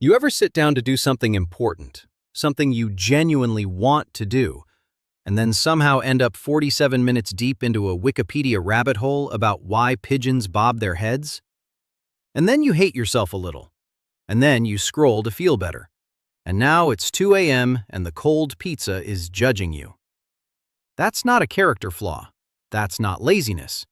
You ever sit down to do something important, something you genuinely want to do, and then somehow end up 47 minutes deep into a Wikipedia rabbit hole about why pigeons bob their heads? And then you hate yourself a little, and then you scroll to feel better. And now it's 2 a.m. and the cold pizza is judging you. That's not a character flaw. That's not laziness.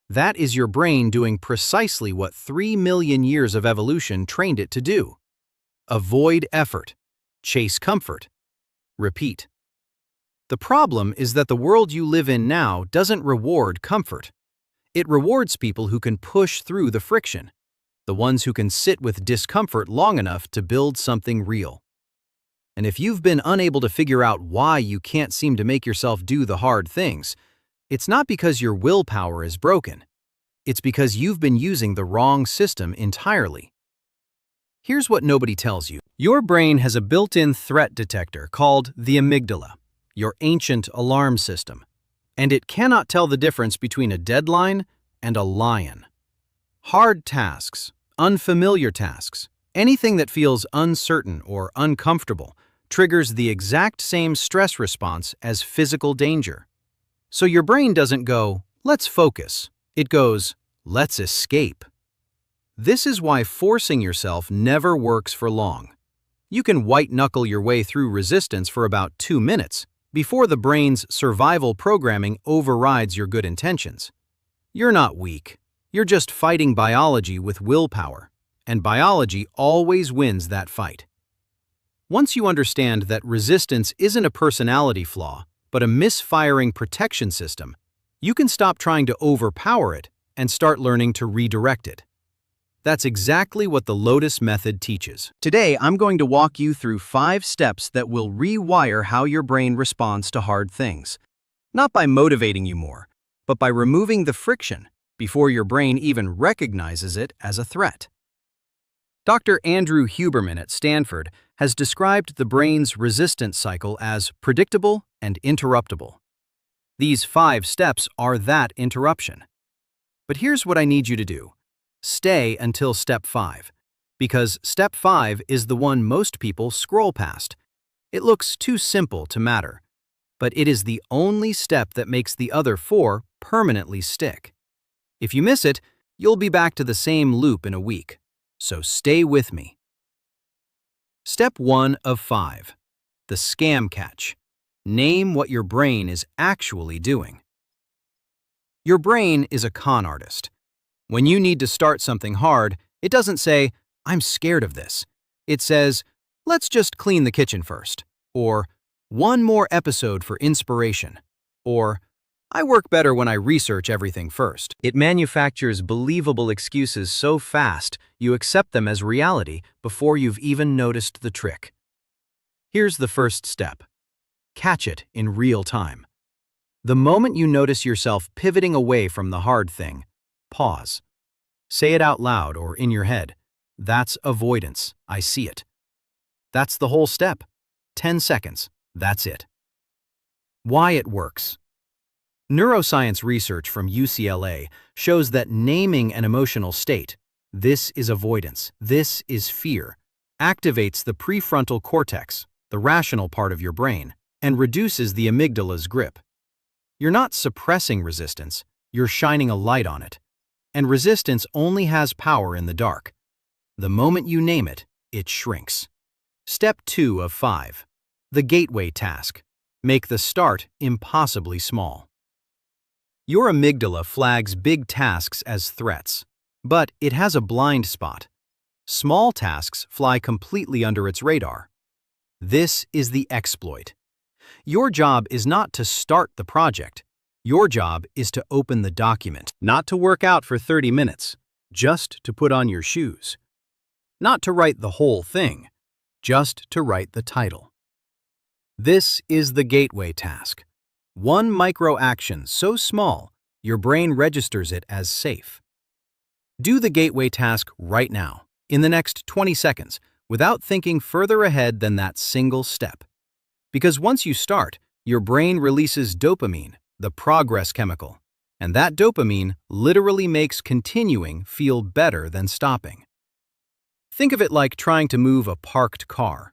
That is your brain doing precisely what 3 million years of evolution trained it to do. Avoid effort. Chase comfort. Repeat. The problem is that the world you live in now doesn't reward comfort. It rewards people who can push through the friction, the ones who can sit with discomfort long enough to build something real. And if you've been unable to figure out why you can't seem to make yourself do the hard things, it's not because your willpower is broken. It's because you've been using the wrong system entirely. Here's what nobody tells you. Your brain has a built-in threat detector called the amygdala, your ancient alarm system, and it cannot tell the difference between a deadline and a lion. Hard tasks, unfamiliar tasks, anything that feels uncertain or uncomfortable triggers the exact same stress response as physical danger. So your brain doesn't go, "Let's focus." It goes, "Let's escape." This is why forcing yourself never works for long. You can white-knuckle your way through resistance for about 2 minutes before the brain's survival programming overrides your good intentions. You're not weak. You're just fighting biology with willpower, and biology always wins that fight. Once you understand that resistance isn't a personality flaw, but a misfiring protection system, you can stop trying to overpower it and start learning to redirect it. That's exactly what the Lotus method teaches. Today, I'm going to walk you through 5 steps that will rewire how your brain responds to hard things. Not by motivating you more, but by removing the friction before your brain even recognizes it as a threat. Dr. Andrew Huberman at Stanford has described the brain's resistance cycle as predictable and interruptible. These 5 steps are that interruption. But here's what I need you to do. Stay until step 5, because step 5 is the one most people scroll past. It looks too simple to matter, but it is the only step that makes the other 4 permanently stick. If you miss it, you'll be back to the same loop in a week. So stay with me. Step 1 of 5. The scam catch. Name what your brain is actually doing. Your brain is a con artist. When you need to start something hard, it doesn't say, "I'm scared of this." It says, "Let's just clean the kitchen first," or "One more episode for inspiration," or "I work better when I research everything first." It manufactures believable excuses so fast you accept them as reality before you've even noticed the trick. Here's the first step. Catch it in real time. The moment you notice yourself pivoting away from the hard thing, pause. Say it out loud or in your head. "That's avoidance. I see it." That's the whole step. 10 seconds. That's it. Why it works. Neuroscience research from UCLA shows that naming an emotional state, "This is avoidance, this is fear," activates the prefrontal cortex, the rational part of your brain, and reduces the amygdala's grip. You're not suppressing resistance, you're shining a light on it. And resistance only has power in the dark. The moment you name it, it shrinks. Step 2 of 5. The gateway task. Make the start impossibly small. Your amygdala flags big tasks as threats, but it has a blind spot. Small tasks fly completely under its radar. This is the exploit. Your job is not to start the project. Your job is to open the document, not to work out for 30 minutes, just to put on your shoes. Not to write the whole thing, just to write the title. This is the gateway task. One micro-action so small, your brain registers it as safe. Do the gateway task right now, in the next 20 seconds, without thinking further ahead than that single step. Because once you start, your brain releases dopamine, the progress chemical, and that dopamine literally makes continuing feel better than stopping. Think of it like trying to move a parked car.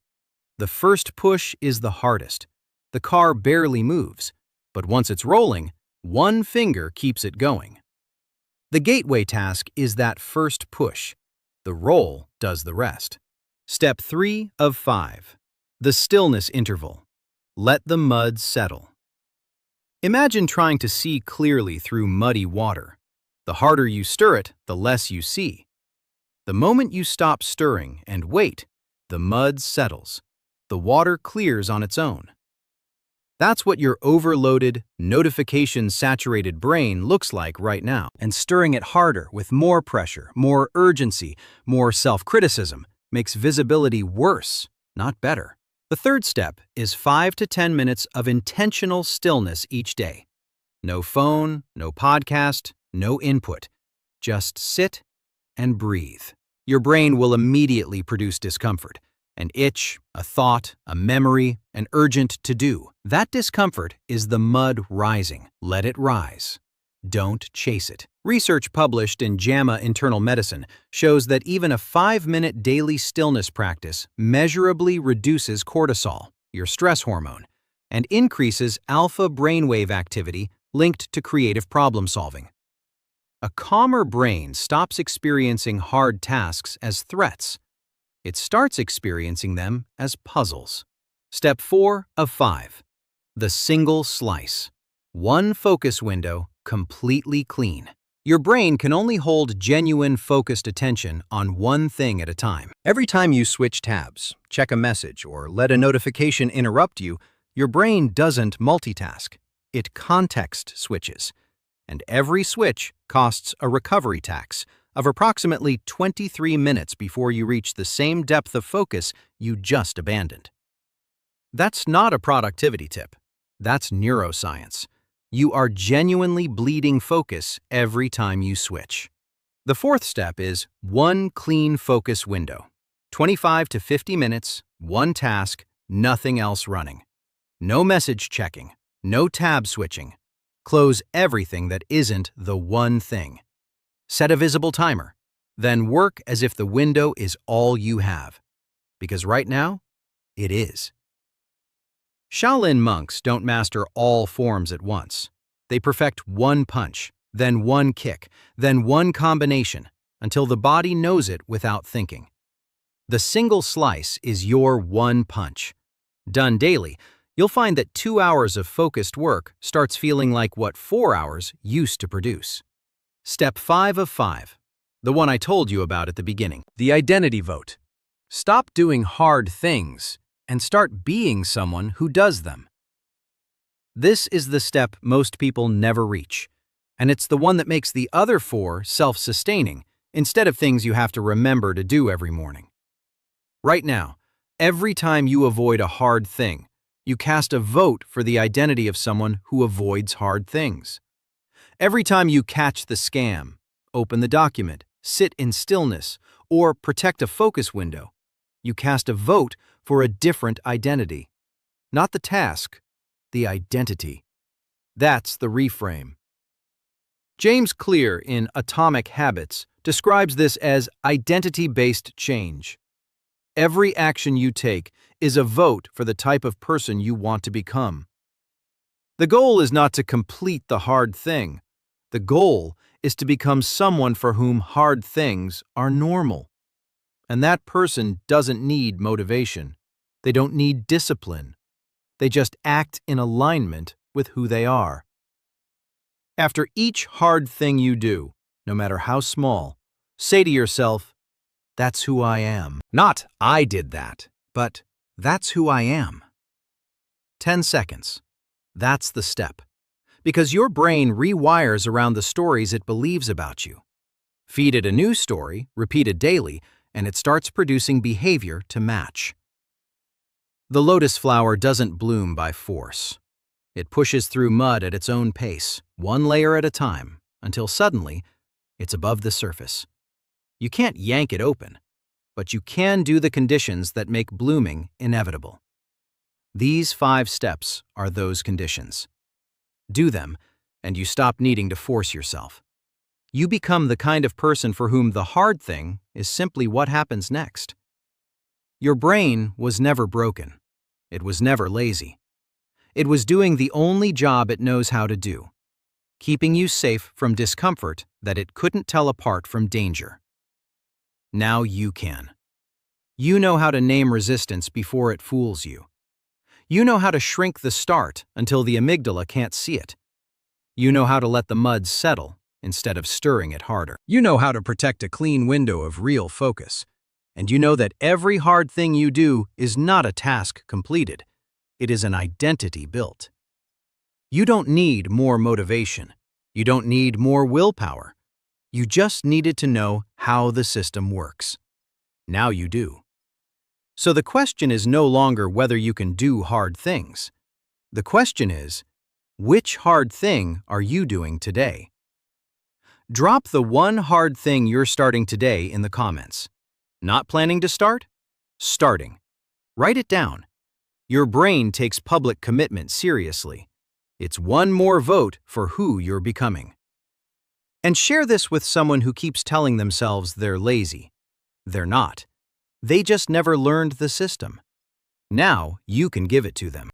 The first push is the hardest. The car barely moves, but once it's rolling, one finger keeps it going. The gateway task is that first push. The roll does the rest. Step 3 of 5. The stillness interval. Let the mud settle. Imagine trying to see clearly through muddy water. The harder you stir it, the less you see. The moment you stop stirring and wait, the mud settles. The water clears on its own. That's what your overloaded, notification-saturated brain looks like right now. And stirring it harder with more pressure, more urgency, more self-criticism makes visibility worse, not better. The third step is 5 to 10 minutes of intentional stillness each day. No phone, no podcast, no input. Just sit and breathe. Your brain will immediately produce discomfort. An itch, a thought, a memory, an urgent to-do. That discomfort is the mud rising. Let it rise. Don't chase it. Research published in JAMA Internal Medicine shows that even a 5-minute daily stillness practice measurably reduces cortisol, your stress hormone, and increases alpha brainwave activity linked to creative problem solving. A calmer brain stops experiencing hard tasks as threats. It starts experiencing them as puzzles. Step 4 of 5. The single slice. One focus window, completely clean. Your brain can only hold genuine focused attention on one thing at a time. Every time you switch tabs, check a message, or let a notification interrupt you, your brain doesn't multitask. It context switches. And every switch costs a recovery tax of approximately 23 minutes before you reach the same depth of focus you just abandoned. That's not a productivity tip. That's neuroscience. You are genuinely bleeding focus every time you switch. The fourth step is one clean focus window. 25 to 50 minutes, one task, nothing else running. No message checking, no tab switching. Close everything that isn't the one thing. Set a visible timer. Then work as if the window is all you have. Because right now, it is. Shaolin monks don't master all forms at once. They perfect one punch, then one kick, then one combination, until the body knows it without thinking. The single slice is your one punch. Done daily, you'll find that 2 hours of focused work starts feeling like what 4 hours used to produce. Step 5 of 5, the one I told you about at the beginning. The identity vote. Stop doing hard things and start being someone who does them. This is the step most people never reach, and it's the one that makes the other 4 self-sustaining instead of things you have to remember to do every morning. Right now, every time you avoid a hard thing, you cast a vote for the identity of someone who avoids hard things. Every time you catch the scam, open the document, sit in stillness, or protect a focus window, you cast a vote for a different identity. Not the task, the identity. That's the reframe. James Clear in Atomic Habits describes this as identity-based change. Every action you take is a vote for the type of person you want to become. The goal is not to complete the hard thing. The goal is to become someone for whom hard things are normal. And that person doesn't need motivation. They don't need discipline. They just act in alignment with who they are. After each hard thing you do, no matter how small, say to yourself, "That's who I am." Not, "I did that," but, "That's who I am." 10 seconds. That's the step. Because your brain rewires around the stories it believes about you. Feed it a new story, repeated daily, and it starts producing behavior to match. The lotus flower doesn't bloom by force. It pushes through mud at its own pace, one layer at a time, until suddenly, it's above the surface. You can't yank it open, but you can do the conditions that make blooming inevitable. These 5 steps are those conditions. Do them, and you stop needing to force yourself. You become the kind of person for whom the hard thing is simply what happens next. Your brain was never broken. It was never lazy. It was doing the only job it knows how to do, keeping you safe from discomfort that it couldn't tell apart from danger. Now you can. You know how to name resistance before it fools you. You know how to shrink the start until the amygdala can't see it. You know how to let the mud settle instead of stirring it harder. You know how to protect a clean window of real focus. And you know that every hard thing you do is not a task completed. It is an identity built. You don't need more motivation. You don't need more willpower. You just needed to know how the system works. Now you do. So the question is no longer whether you can do hard things. The question is, which hard thing are you doing today? Drop the one hard thing you're starting today in the comments. Not planning to start? Starting. Write it down. Your brain takes public commitment seriously. It's one more vote for who you're becoming. And share this with someone who keeps telling themselves they're lazy. They're not. They just never learned the system. Now you can give it to them.